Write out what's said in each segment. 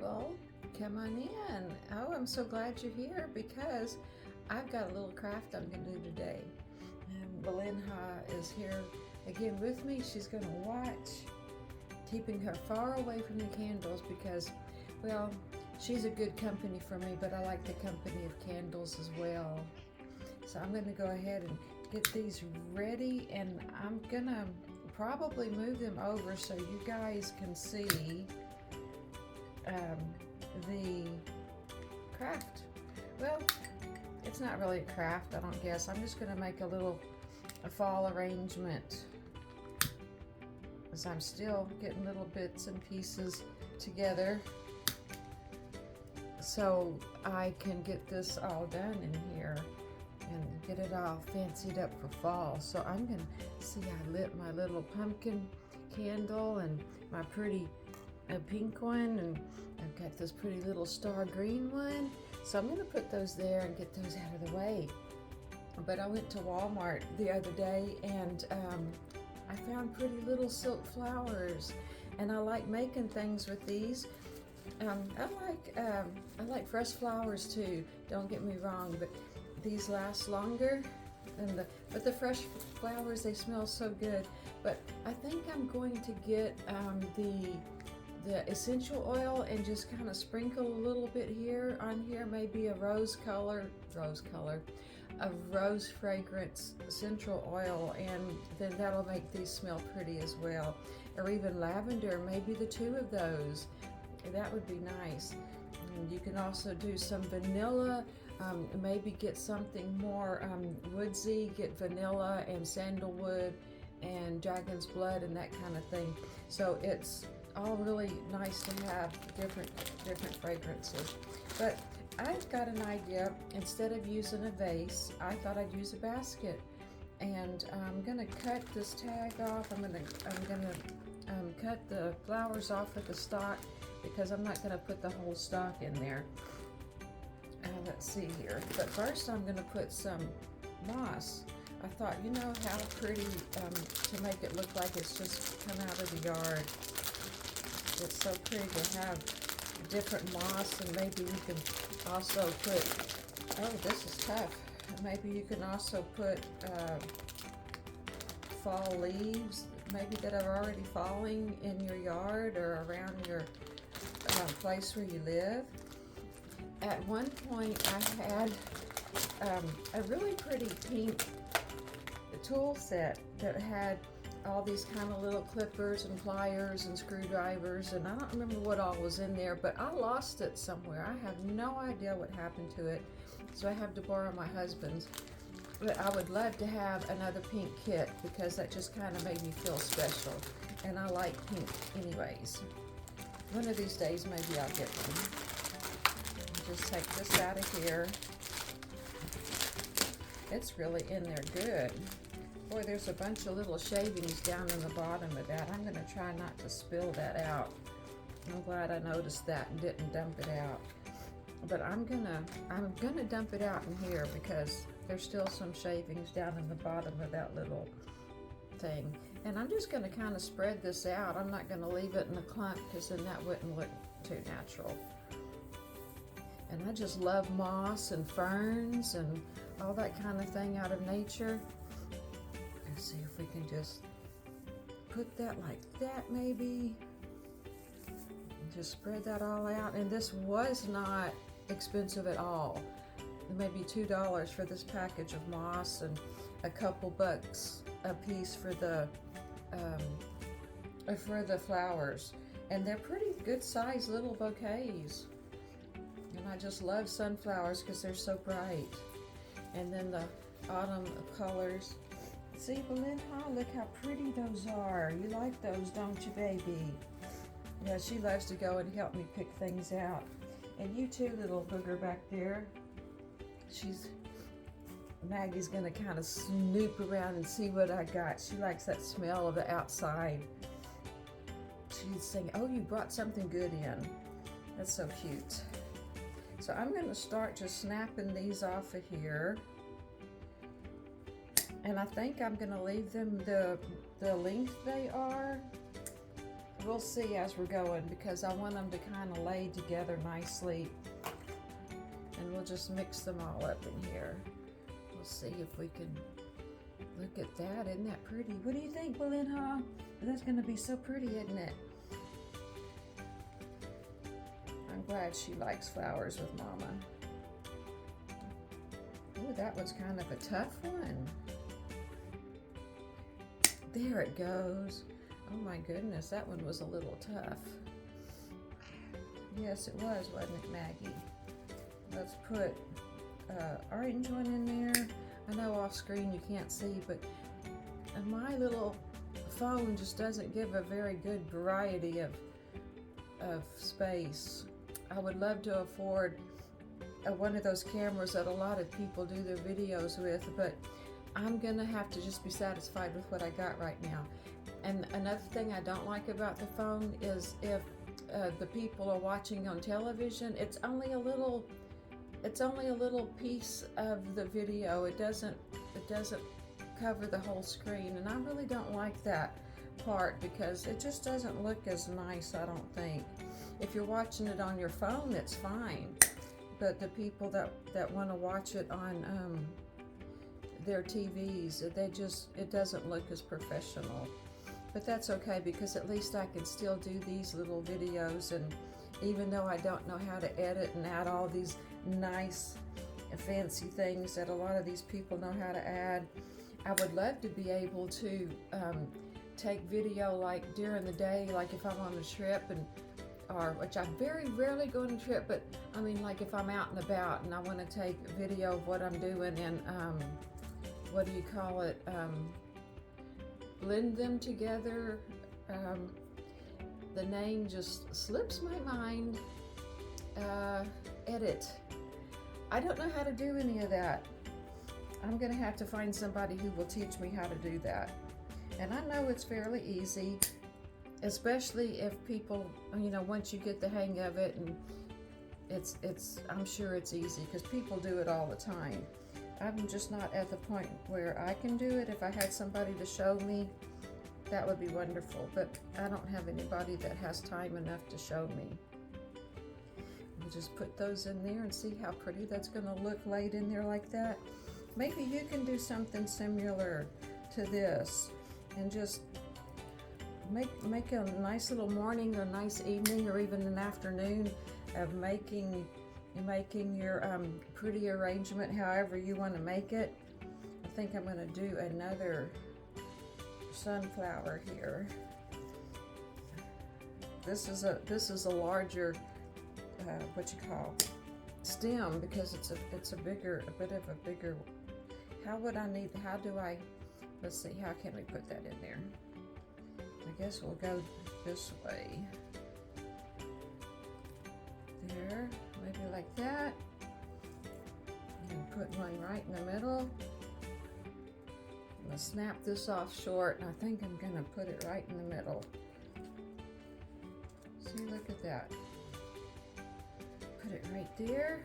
Well, come on in. Oh, I'm so glad you're here because I've got a little craft I'm going to do today. And Belinha is here again with me. She's going to watch, keeping her far away from the candles because, well, she's a good company for me, but I like the company of candles as well. So I'm going to go ahead and get these ready, and I'm going to probably move them over so you guys can see the craft. Well, it's not really a craft, I don't guess. I'm just going to make a fall arrangement as I'm still getting little bits and pieces together so I can get this all done in here and get it all fancied up for fall. So I'm gonna see, I lit my little pumpkin candle and my pretty pink one, and I've got this pretty little star green one. So I'm gonna put those there and get those out of the way. But I went to Walmart the other day and I found pretty little silk flowers, and I like making things with these. I like fresh flowers too, don't get me wrong, but these last longer, and but the fresh flowers, they smell so good. But I think I'm going to get the essential oil and just kind of sprinkle a little bit here on here, maybe a rose fragrance essential oil, and then that'll make these smell pretty as well. Or even lavender, maybe the two of those. That would be nice. And you can also do some vanilla, maybe get something more woodsy, get vanilla and sandalwood and dragon's blood and that kind of thing. So it's all really nice to have different fragrances. But I've got an idea. Instead of using a vase, I thought I'd use a basket. And I'm gonna cut this tag off. I'm gonna cut the flowers off of the stalk because I'm not gonna put the whole stalk in there. Let's see here. But first I'm gonna put some moss. I thought, you know how pretty to make it look like it's just come out of the yard. It's so pretty to have different moss, and maybe you can also put, oh, this is tough. Maybe you can also put fall leaves, maybe that are already falling in your yard or around your place where you live. At one point I had a really pretty pink tool set that had all these kind of little clippers and pliers and screwdrivers, and I don't remember what all was in there, but I lost it somewhere. I have no idea what happened to it, so I have to borrow my husband's. But I would love to have another pink kit because that just kind of made me feel special, and I like pink anyways. One of these days maybe I'll get one. Just take this out of here. It's really in there good. Boy, there's a bunch of little shavings down in the bottom of that. I'm gonna try not to spill that out. I'm glad I noticed that and didn't dump it out. But I'm gonna dump it out in here because there's still some shavings down in the bottom of that little thing. And I'm just gonna kind of spread this out. I'm not gonna leave it in a clump because then that wouldn't look too natural. And I just love moss and ferns and all that kind of thing out of nature. Let's see if we can just put that like that maybe. Just spread that all out. And this was not expensive at all. Maybe $2 for this package of moss and a couple bucks a piece for the flowers. And they're pretty good sized little bouquets. And I just love sunflowers because they're so bright. And then the autumn colors. See, Belinha, look how pretty those are. You like those, don't you, baby? Yeah, she loves to go and help me pick things out. And you too, little booger back there. Maggie's gonna kind of snoop around and see what I got. She likes that smell of the outside. She's saying, oh, you brought something good in. That's so cute. So I'm gonna start just snapping these off of here. And I think I'm gonna leave them the length they are. we'll see as we're going, because I want them to kind of lay together nicely. And we'll just mix them all up in here. We'll see if we can, look at that. Isn't that pretty? What do you think, Belinda? That's going to be so pretty, isn't it? I'm glad she likes flowers with Mama. Oh, that was kind of a tough one. There it goes. Oh my goodness, that one was a little tough. Yes, it was, wasn't it, Maggie? Let's put orange one in there. I know off screen you can't see, but my little phone just doesn't give a very good variety of space. I would love to afford one of those cameras that a lot of people do their videos with, but I'm gonna have to just be satisfied with what I got right now. And another thing I don't like about the phone is if the people are watching on television, it's only a little piece of the video. It doesn't cover the whole screen, and I really don't like that part because it just doesn't look as nice, I don't think. If you're watching it on your phone, it's fine, but the people that want to watch it on their TVs, it doesn't look as professional. But that's okay, because at least I can still do these little videos, and even though I don't know how to edit and add all these nice fancy things that a lot of these people know how to add, I would love to be able to take video like during the day, like if I'm on a trip, which I very rarely go on a trip, but I mean, like if I'm out and about and I want to take video of what I'm doing and what do you call it, blend them together. The name just slips my mind. Edit. I don't know how to do any of that. I'm gonna have to find somebody who will teach me how to do that. And I know it's fairly easy, especially if people, once you get the hang of it, and I'm sure it's easy because people do it all the time. I'm just not at the point where I can do it. If I had somebody to show me, that would be wonderful, but I don't have anybody that has time enough to show me. We'll just put those in there and see how pretty that's going to look laid in there like that. Maybe you can do something similar to this and just make a nice little morning or a nice evening or even an afternoon of making your pretty arrangement however you want to make it. I think I'm going to do another sunflower here. This is a larger stem, because it's a bit of a bigger. Let's see, how can we put that in there? I guess we'll go this way. There, maybe like that. And put one right in the middle. I'm gonna snap this off short, and I think I'm gonna put it right in the middle. See, look at that. Put it right there.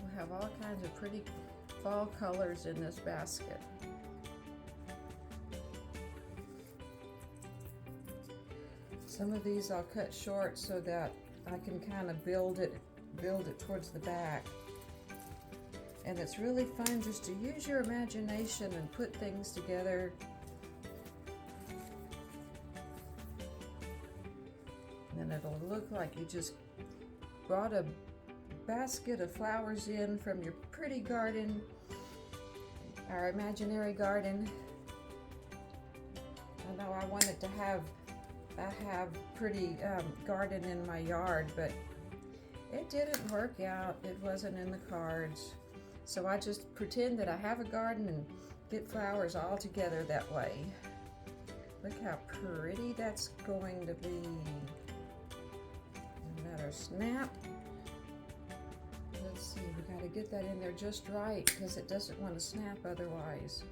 We'll have all kinds of pretty fall colors in this basket. Some of these I'll cut short so that I can kind of build it towards the back. And it's really fun just to use your imagination and put things together. And it'll look like you just brought a basket of flowers in from your pretty garden, our imaginary garden. I know I wanted to have pretty garden in my yard, but it didn't work out. It wasn't in the cards. So I just pretend that I have a garden and get flowers all together that way. Look how pretty that's going to be. Another snap. Let's see, we got to get that in there just right because it doesn't want to snap otherwise.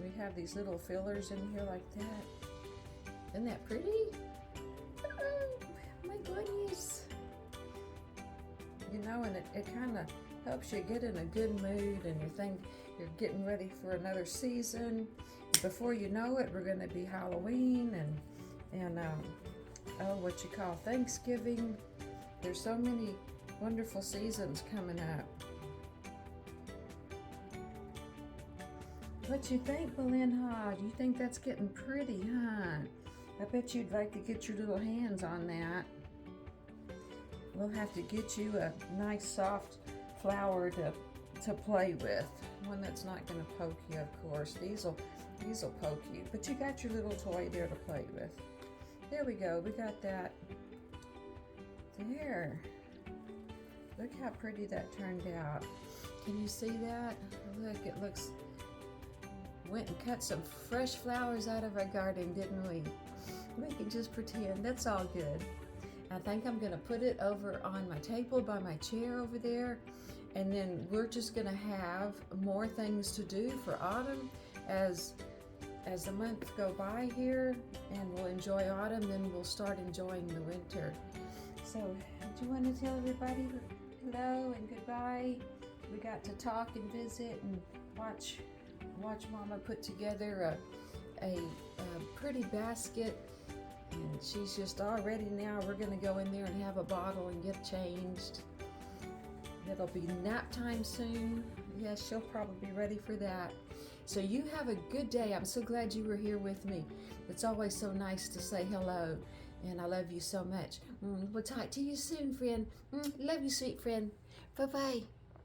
We have these little fillers in here like that. Isn't that pretty? Oh, my goodness. And it kind of helps you get in a good mood, and you think you're getting ready for another season. Before you know it, we're going to be Halloween, and and what you call Thanksgiving. There's so many wonderful seasons coming up. What you think, Belinda? You think that's getting pretty, huh? I bet you'd like to get your little hands on that. We'll have to get you a nice soft flower to play with. One that's not going to poke you, of course. These'll poke you. But you got your little toy there to play with. There we go. We got that. There. Look how pretty that turned out. Can you see that? Look, it looks... Went and cut some fresh flowers out of our garden, didn't we? We can just pretend. That's all good. I think I'm gonna put it over on my table by my chair over there, and then we're just gonna have more things to do for autumn as the months go by here, and we'll enjoy autumn, then we'll start enjoying the winter. So, do you want to tell everybody hello and goodbye? We got to talk and visit and watch Mama put together a pretty basket, and she's just all ready now. We're gonna go in there and have a bottle and get changed. It'll be nap time soon. Yes, she'll probably be ready for that. So you have a good day. I'm so glad you were here with me. It's always so nice to say hello, and I love you so much. We'll talk to you soon, friend. Love you, sweet friend. Bye-bye.